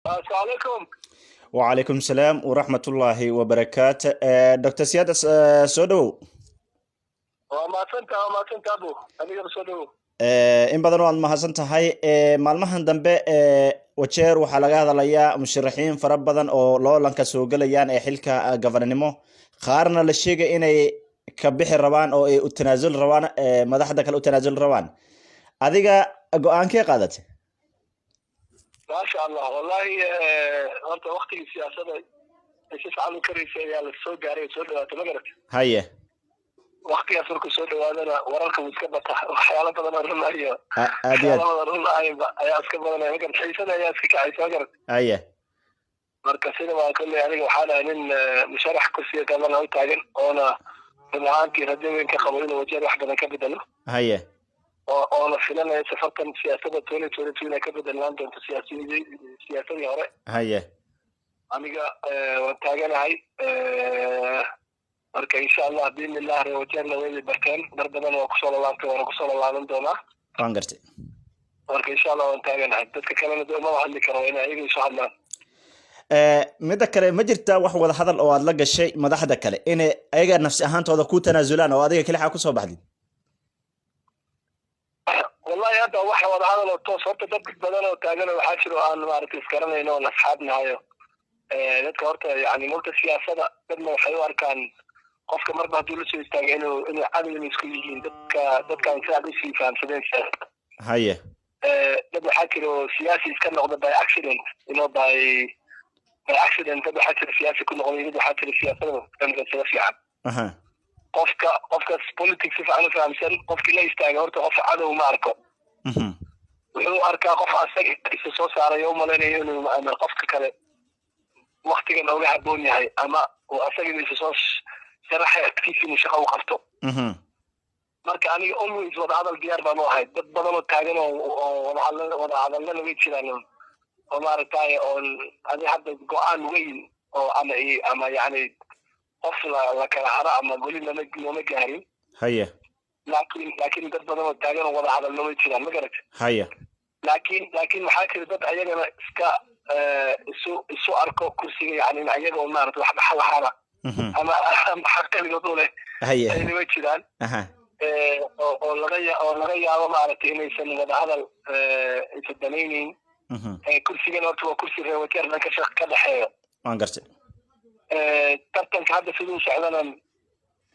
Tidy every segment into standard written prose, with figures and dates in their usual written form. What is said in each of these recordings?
السلام عليكم. وعليكم السلام ورحمة الله وبركاته. دكتور سيادة سودو. وما سنت أبو أنا رسوله. in badan oo aad mahadsan tahay. Maalmahan dambe wajeer waxaa laga hadlayaa musharaxiin fara badan oo loolanka soo galayaan ee xilka gafanimo, qaarna la sheegay inay ka bixi rabaan oo ay u tanaasul rabaan, madaxda kale u tanaasul rabaan. adiga go'aankee qaadatay? ما شاء الله والله. أنت وقت السياسة إيش فعلوا كريسة يا السود جاري سود تمجرت. haye وقت يسرق السود وهذا وراك مسكبة وحياة بدنا نرنا هي. aad حياة بدنا نرنا هي يا أسكبة أنا ممكن حيسنا يا أسكك عايز مجرت. haye مركزنا ما كل يعني وحالة من مشارح كرسي كمان هاي تعجن وأنا من عندي ردين كخبرين وجه واحدة كبدنا. haye أنا فينا سافرت سياسة تولي كبد لندن سياسة يارا haye أميجا وتاجنا هاي مركا إن شاء الله بإذن الله روجنا وين المكان دردنا وقصول الله لندن waan gartay. مركا إن شاء الله وتاجنا هاي تذكر دو ما وحنا كروينا إيه إن شاء الله. midda kale ma jirtaa wax wada hadal oo aad la gashay madaxda kale in ayaga nafsi ahaantooda ku tanaasulaan oo adiga kaliya ku soo baxdid? والله هذا واحد وضع هذا لو صرت دبك بدنا وتاجنا وحاشر أنا ما أعرف إسكرنا إنه نصحابنا هاي ذكرت يعني ملت السياسة بدنا الحوار كان قف مرة دول شيء يستاج إنه عادل المسؤولين دك كان ساعد في فهم سدين سنة. haye بدنا حكي له سياسي كان نقطة باي أكسيدنت إنه باي أكسيدنت بدنا حكي السياسي كنا قلنا بدنا حكي السياسة كان كذا في عام. aha قفك بوليتيكس في عام فهم سن قفك لا يستاج هرت قف عدو ماركو. mhm wuxuu arkaa qof asaga isa soo saaray oo maleenayo inuu ama qofka kale waqtigan uga haboon yahay ama uu asaga isa soo sharaxay aktiifin shaqo u qabto. mhm marka aniga always wada hadal diyaar baan u ahay dad badan oo taagan oo wada hadalna way jiraan oo maaragtay oo adi hadda go'aan weyn oo ama yani qof la kala hara ama weli lama gaarin. haye laakiin dad badan oo taagan oo wada hadalna way jiraan ma garatay. haye laakiin waxaa jira dad ayagana iska isu arko kursiga yani ayaga oo maaragtay wax dhaxal ahaana mhm ama xaqaligood u leh haye ayna way jiraan aha oo laga yaabo maaragtay inaysan wada hadal aysan danaynin. mhm kursigan horta waa kursi reewateer dhanka shaq ka dhexeeyo. waan gartay. tartanka hadda siduu socdana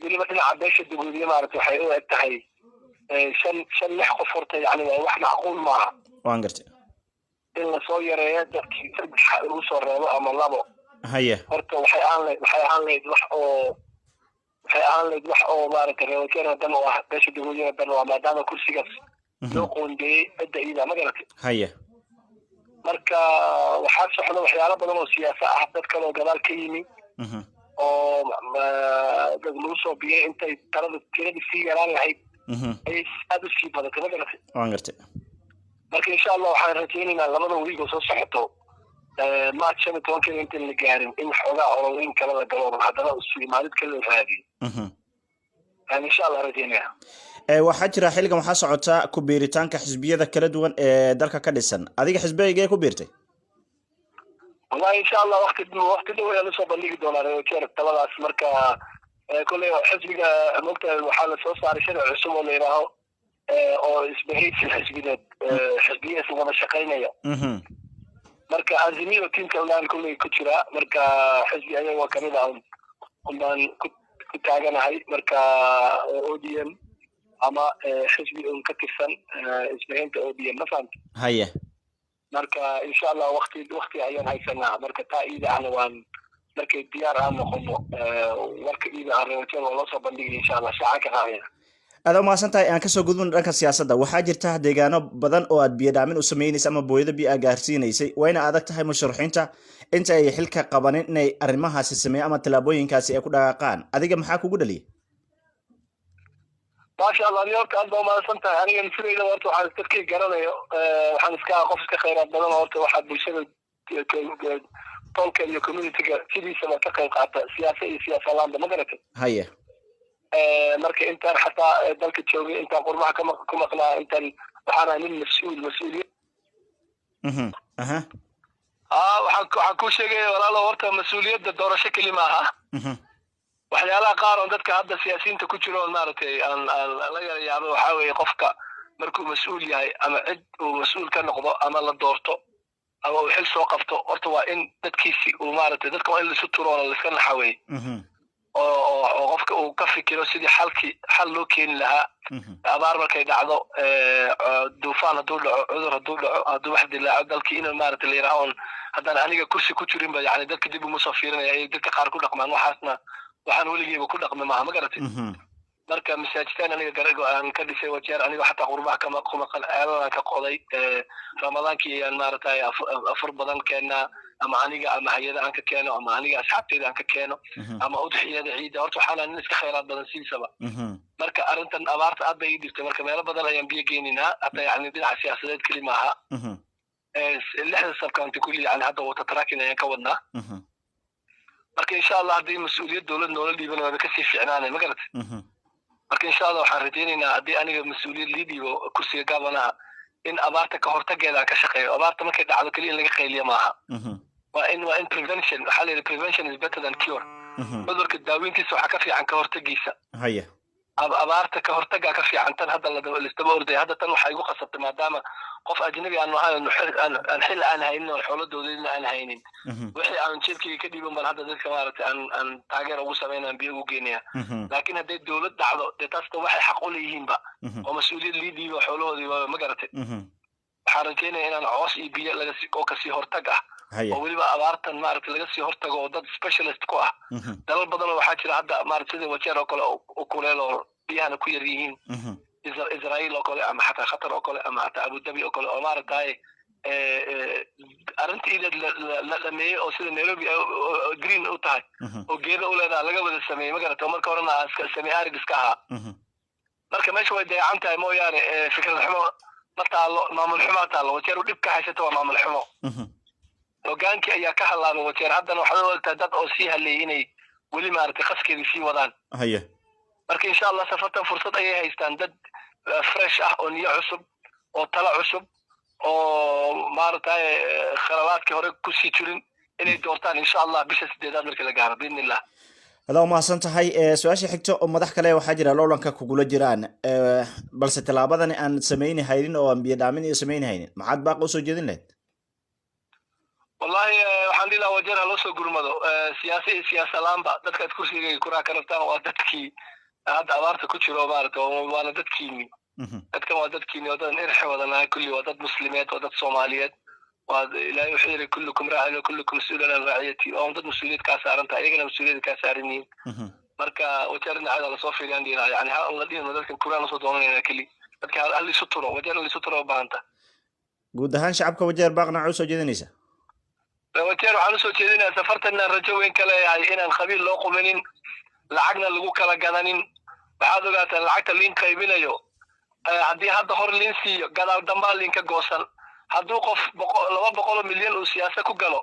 weliba dhinaca beesha daguudiye maaragtay waxay u eg tahay shan lix qof horta yani waa wax macquul maaha waan gartay. in lasoo yareeyo dadkii saddex lagu soo reebo ama labo. haye horta waxay aan leyd wax oo maaragtay reewateer dan oo ah beesha daguudiye dan oo maadaama kursigaas loo qoondeeyey cidda iida ma garatay. haye marka waxaa socda waxyaalo badan oo siyaasa ah dad kale oo gadaal ka yimi mhm oo dad lagu soo biyay intay tiradii sii yaraan lahayd mhm ayay aad u sii badatay ma garatay. waan gartay. marka insha allah waxaan rajaynaynaa labada wiig oo soo socoto maarch 15 intaan la gaarin in xoogaa ololayn kale la galo haddana maalid kale la raadiyo. mhm insha allah rajaynaya. waxaa jira xilligan waxaa socota ku biiritaanka xisbiyada kala duwan ee dalka ka dhisan. adiga xisbigee ku biirtay? والله إن شاء الله وقت دو أنا صوب اللي دولار وكير طلعت مركا كل حزب مقطع وحالة صوص على شرع عصام اللي راهو أو إسبهيت في حزبية سوى مشاقين يا mhm مركا أزمي وتيم كمان كل كتيرة مركا حزبي أنا وكمل هم كنت عجنا هاي مركا أوديم أما حزبي كتيفن إسبهيت أوديم ما فهمت. haye marka insha allah waqti ayaan haysanaa marka taa iida aan waan markay diyaar aan noqono warka iida aan rawateen oo loo soo bandhigay insha allah shaaca ka qaadayna. aad u mahadsan tahay. aan kasoo gudbin dhanka siyaasadda. waxaa jirta deegaano badan oo aad biyo dhaamin u sameynaysa ama booyada biyo gaarsiinaysay, wayna adag tahay musharaxiinta inta ay xilka qabanin inay arrimahaasi sameeyaan ama tallaabooyinkaasi ay ku dhaqaaqaan. adiga maxaa kugu dhaliyay? ما شاء الله نيويورك أنا ما سنت أنا نفسي إذا ورت وحنا تفكير قرنا وحنا قفز كخيرات بدنا ورت واحد بيشتغل طولك الكوميونتي كذي سما تقيق على سياسة لاندا ما قرأت. haye مركي أنت حتى ذلك تشوفي أنت قربها كم أقنع أنت وحنا من مسؤولية. mhm aha waxaan ku sheegay walaalo horta mas'uuliyadda doorasho keli maaha waxyaalaha qaar oo dadka hadda siyaasiyiinta ku jiro maaragtay aan la yaabo waxa weeye qofka markuu mas'uul yahay ama cid uu mas'uul ka noqdo ama la doorto ama uu xil soo qabto horta waa in dadkiisi uu maaragtay dadka waa in la isu turo oo la iska naxaway oo qofka uu ka fikiro sidii xal loo keeni lahaa abaar markay dhacdo duufaan hadduu dhaco cudur hadduu dhaco hadduu wax dilaaco dalkii inuu maaragtay la yidhaaho haddaan aniga kursi ku jirin ba yani dadka dib uma soo fiirinaya ay dadka qaar ku dhaqmaan waxaasna waxaan weligiiba ku dhaqmi maaha ma garatay marka masaajidaan aniga aan ka dhisay wajeer aniga xataa qurbaha kuma qalceelan ka qoday ramadaankii aan maaragtay afur badan keenaa ama aniga ama hay'ada aan ka keeno ama aniga asxaabteyda aan ka keeno ama udxiyada ciida horta waxaan iska khayraad badan siisaba marka arrintan abaarta aad bay ii dhigtay marka meelo badan ayaan biyo geeninaa hadda yani dhinaca siyaasadeed keli maaha lixda sabkaanti kulli yani hadda wata tracking ayaan ka wadnaa marka insha allah haddii mas-uuliyad dowlad noola dhiiban waaba kasii fiicnaanay ma garatay marka insha allah waxaan rajaynaynaa haddii aniga mas-uuliyad lii dhiibo kursiga gabanaha in abaarta ka hortageeda aan ka shaqeeyo abaarta markay dhacdo keliya in laga qayliya maaha waa in prevention waxaa la yidhi prevention is better than cure cudurka daaweyntiisa waxaa ka fiican ka hortagiisa haya abaarta ka hortagaa ka fiican tan hadda laisdaba orday hadda tan waxaa igu qasabtay maadaama qof ajnabi aan aan xil aan haynin oo xooladoodina aan haynin wixii aan jeedkayga ka dhiiban baan hadda dadka maaragtay aan taageer ugu sameynaan biyo ugu geenaya laakiin hadday dowlad dhacdo dee taasta waxay xaq u leeyihiinba oo mas-uuliyad lii dhiiba xoolahoodii ma garatay waxaan rajeynaya inaan coos iyo biyo oo kasii hortag ah oo weliba abaartan maaragtay laga sii hortago oo dad specialist ku ah dalal badanoo waxaa jira hadda maaragtay sida wajeer oo kale u kuleel oo biyahana ku yar yihiin israa'iil oo kale ama xataa qatar oo kale ama xataa abudabi oo kale oo maaragtay arrintii la dhameeyey oo sida nairobi green u tahay oo geeda u leedaha laga wada sameeyey ma garata marka horena samey arid iska ahaa marka meesha way dayacan tahay mooyaane fikrad xumo ma taalo maamul xumo taalo wajeer u dhib ka haysata waa maamul xumo hogaankii ayaa ka halaabay wajeer haddana waxaad u ogtahay dad oo sii haleeyay inay weli maaragtay qaskeedii sii wadaan haya marka insha allah safartan fursad ayay haystaan dad fresh ah oo niyo cusub oo talo cusub oo maaragtay khalabaadkii hore kusii jirin inay doortaan insha allah bisha 8aad markii la gaaro biidnillah هذا ما سنتهي سؤال حكته مدح كله واحد جرا لولا كقولة جيران بس تلعبنا أن سميني هايين أو أن بيدعمني سميني هايين ما عاد باقي سجدين له والله الحمد لله وجرها لو سو غرمدو سياسه لامبا dadka kursiga kura karaftaan waa dadkii hadda abaarta ku jiro maarto waana dadkiini dadka waa dadkiini oo dad irxi wadana kulli waa dad muslimiin oo dad Soomaaliyeed waa ilaahay wuxuu yiri kullukum raa'in wa kullukum mas'uulun an ra'iyati oo dad mas'uuliyad ka saaranta ayagana mas'uuliyad ka saaraniin marka wajarna hada la soo fiiriyaan diina yani ha la dhiino dadka kuraan soo doonayna kali dadka hal isu turo wajarna isu turo baahanta guud ahaan shacabka wajar baaqna u soo jeedinaysa wajeer waxaan usoo jeedinaa safartana rajo weyn ka leeyahay inaan qabiil loo quminin lacagna lagu kala gadanin waxaad ogaataan lacagta liin qaybinayo haddii hadda hor liin siiyo gadaal dambaa liin ka goosan hadduu qof 200 milyan uu siyaasa ku galo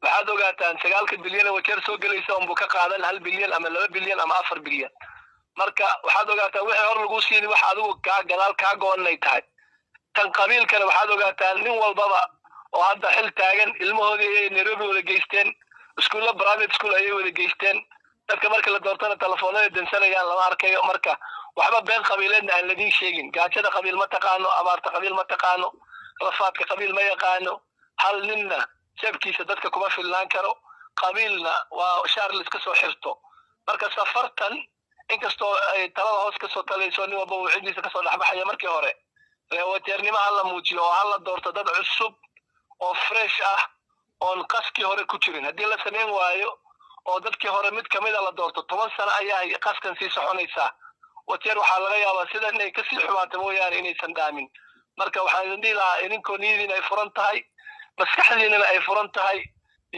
waxaad ogaataan 9 bilyan oo wajeer soo gelaysa unbuu ka qaadan 1 bilyan ama 2 bilyan ama 4 bilyan marka waxaad ogaataan wixii hor lagu siini wax adigu gadaal kaa go'anay tahay tan qabiilkana waxaad ogaataan nin walbaba oo hadda xil taagan ilmahoodii ay Nairobi wada geysteen iskuulo private school ay wada geysteen dadka marka la doortana telefoonada dansanayaan lama arkayo marka waxba been qabiileedna aan ladin sheegin gaajada qabiil ma taqaano abaarta qabiil ma taqaano rafaadka qabiil ma yaqaano hal ninna sabkiisa dadka kuma filnaan karo qabiilna waa shaar la iska soo xirto marka safartan inkastoo ay talada hoos ka soo talayso nin walba uu cidiisa ka soo dhaxbaxaya markii hore reewateernimo la muujiyo oo la doorto dad cusub oo fresh ah oo qaskii hore ku jirin hadii la sameyn waayo oo dadkii hore mid kamid ah la doorto 10 sano ayaa qaskan sii soconaysa wajeer waxa laga yaabaa sida inay ka sii xumaato mooyaan inaysan dhaamin marka waxaan idin dhiilaa idinkoo niyadiina ay furan tahay maskaxdiina ay furan tahay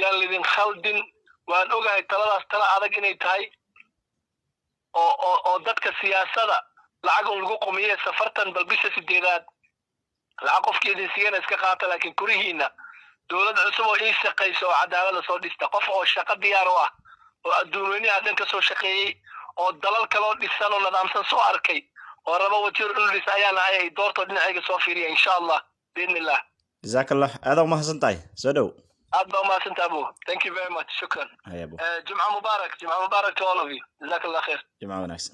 yaan lidin khaldin waan ogahay taladaas tala adag inay tahay oo dadka siyaasadda lacag lagu qumiyay safartan bal bisha 8aad lacag qofkeedii siiyana iska qaata laakiin kurihiina dawlad cusub oo ii shaqeyso oo cadaalad soo dhista qof oo shaqo diyaar u ah oo adduunyada dhan ka soo shaqeeyay oo dalal kale oo dhisan oo nidaamsan soo arkay oo raba wajiir u dhis ayana ay doorto dhinacayga soo fiiriya insha Allah biidnillah jazakallah aad ma hasantahay soo dhow أبا ما سنتابو thank you very much شكرا هيا أبو جمعة مبارك to all of you جزاك الله خير جماعة وناكسن